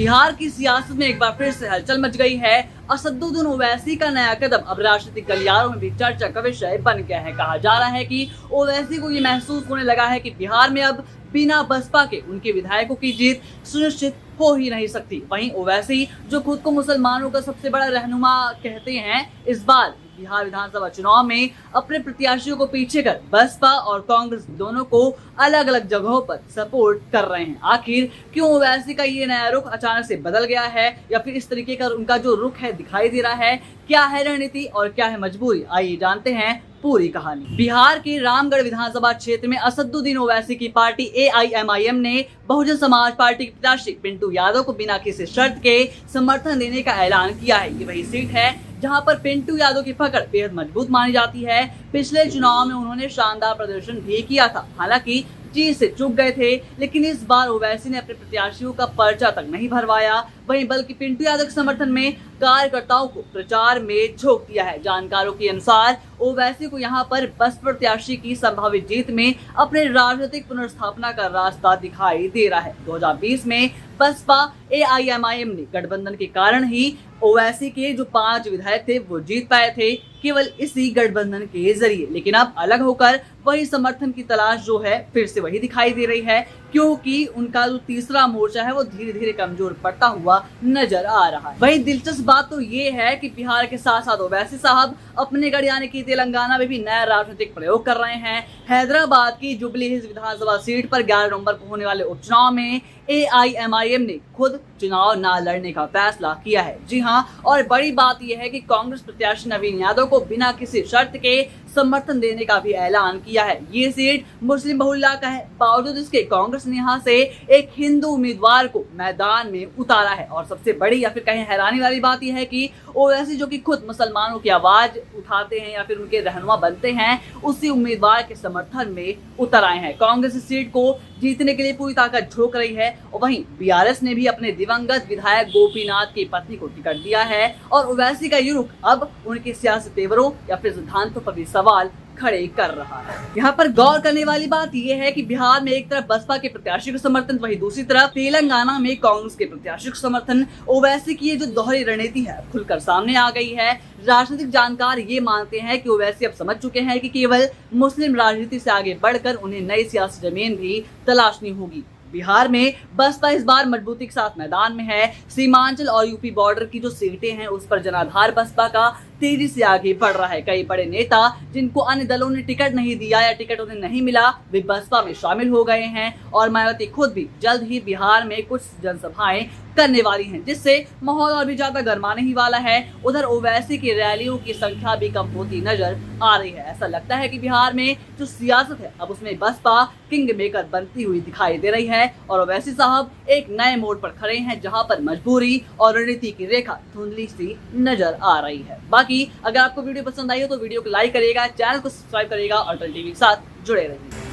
बिहार की सियासत में एक बार फिर से हलचल मच गई है। असदुद्दीन ओवैसी का नया कदम अब राजनीतिक गलियारों में भी चर्चा का विषय बन गया है। कहा जा रहा है कि ओवैसी को ये महसूस होने लगा है कि बिहार में अब बिना बसपा के उनके विधायकों की जीत सुनिश्चित हो ही नहीं सकती। वहीं ओवैसी, जो खुद को मुसलमानों का सबसे बड़ा रहनुमा कहते हैं, इस बार बिहार विधानसभा चुनाव में अपने प्रत्याशियों को पीछे कर बसपा और कांग्रेस दोनों को अलग अलग जगहों पर सपोर्ट कर रहे हैं। आखिर क्यों ओवैसी का ये नया रुख अचानक से बदल गया है, या फिर इस तरीके का उनका जो रुख है दिखाई दे रहा है? क्या है रणनीति और क्या है मजबूरी? आइए जानते हैं पूरी कहानी। बिहार के रामगढ़ विधानसभा क्षेत्र में असदुद्दीन ओवैसी की पार्टी AIMIM ने बहुजन समाज पार्टी के प्रत्याशी पिंटू यादव को बिना किसी शर्त के समर्थन देने का ऐलान किया है। ये वही सीट है जहां पर पिंटू यादव की पकड़ बेहद मजबूत मानी जाती है। पिछले चुनाव में उन्होंने शानदार प्रदर्शन भी किया था, हालांकि जीत से चूक गए थे, लेकिन इस बार ओवैसी ने अपने प्रत्याशियों का पर्चा तक नहीं भरवाया, वहीं बल्कि पिंटू यादव के समर्थन में कार्यकर्ताओं को प्रचार में झोंक दिया है। जानकारों के अनुसार ओवैसी को यहां पर बसपा प्रत्याशी की संभावित जीत में अपने राजनीतिक पुनर्स्थापना का रास्ता दिखाई दे रहा है। 2020 में बसपा AIMIM ने गठबंधन के कारण ही ओवैसी के जो 5 विधायक थे वो जीत पाए थे, केवल इसी गठबंधन के जरिए। लेकिन अब अलग होकर वही समर्थन की तलाश जो है फिर से वही दिखाई दे रही है, क्योंकि उनका जो तीसरा मोर्चा है वो धीरे धीरे कमजोर पड़ता हुआ नजर आ रहा है। वही दिलचस्प बात तो ये है कि बिहार के साथ साथ ओवैसी साहब अपने गढ़ यानी कि तेलंगाना में भी नया राजनीतिक प्रयोग कर रहे हैं। हैदराबाद की जुबली हिल्स विधानसभा सीट पर 11 नवंबर को होने वाले उपचुनाव में AIMIM ने खुद चुनाव न लड़ने का फैसला किया है। जी हां, और बड़ी बात यह है कि कांग्रेस प्रत्याशी नवीन यादव को बिना किसी शर्त के समर्थन देने का भी ऐलान किया है। ये सीट मुस्लिम बहुल्ला का है, बावजूद इसके कांग्रेस ने यहाँ से एक हिंदू उम्मीदवार को मैदान में उतारा है। और सबसे बड़ी या फिर कहीं हैरानी वाली बात यह है कि ओवैसी, जो कि खुद मुसलमानों की आवाज उठाते हैं या फिर उनके रहनुमा बनते हैं, उसी उम्मीदवार के समर्थन में उतर आए हैं। कांग्रेस इस सीट को जीतने के लिए पूरी ताकत झोंक रही है, और वहीं BRS ने भी अपने दिवंगत विधायक गोपीनाथ की पत्नी को टिकट दिया है। और ओवैसी का ये रुख अब उनके सियासी तेवरों या फिर सिद्धांतों पर भी सवाल खड़े कर रहा है। यहाँ पर गौर करने वाली बात यह है कि बिहार में एक तरफ बसपा के प्रत्याशी को समर्थन, वहीं दूसरी तरफ तेलंगाना में कांग्रेस के प्रत्याशी को समर्थन। ओवैसी की ये जो दोहरी रणनीति है खुलकर सामने आ गई है। राजनीतिक जानकार ये मानते हैं कि ओवैसी अब समझ चुके हैं कि केवल मुस्लिम राजनीति से आगे बढ़कर उन्हें नई सियासी जमीन भी तलाशनी होगी। बिहार में बसपा इस बार मजबूती के साथ मैदान में है। सीमांचल और यूपी बॉर्डर की जो सीटें हैं उस पर जनाधार बसपा का तेजी से आगे बढ़ रहा है। कई बड़े नेता जिनको अन्य दलों ने टिकट नहीं दिया या टिकट उन्हें नहीं मिला, वे बसपा में शामिल हो गए हैं। और मायावती खुद भी जल्द ही बिहार में कुछ जनसभाएं करने वाली हैं, जिससे माहौल और भी ज्यादा गर्माने ही वाला है। उधर ओवैसी की रैलियों की संख्या भी कम होती नजर आ रही है। ऐसा लगता है कि बिहार में जो सियासत है अब उसमें बसपा किंग मेकर बनती हुई दिखाई दे रही है। और ओवैसी साहब एक नए मोड़ पर खड़े हैं, जहां पर मजबूरी और रणनीति की रेखा धुंधली सी नजर आ रही है। बाकी अगर आपको वीडियो पसंद आई हो तो वीडियो को लाइक करिएगा, चैनल को सब्सक्राइब करिएगा और अटल टीवी के साथ जुड़े रहिए।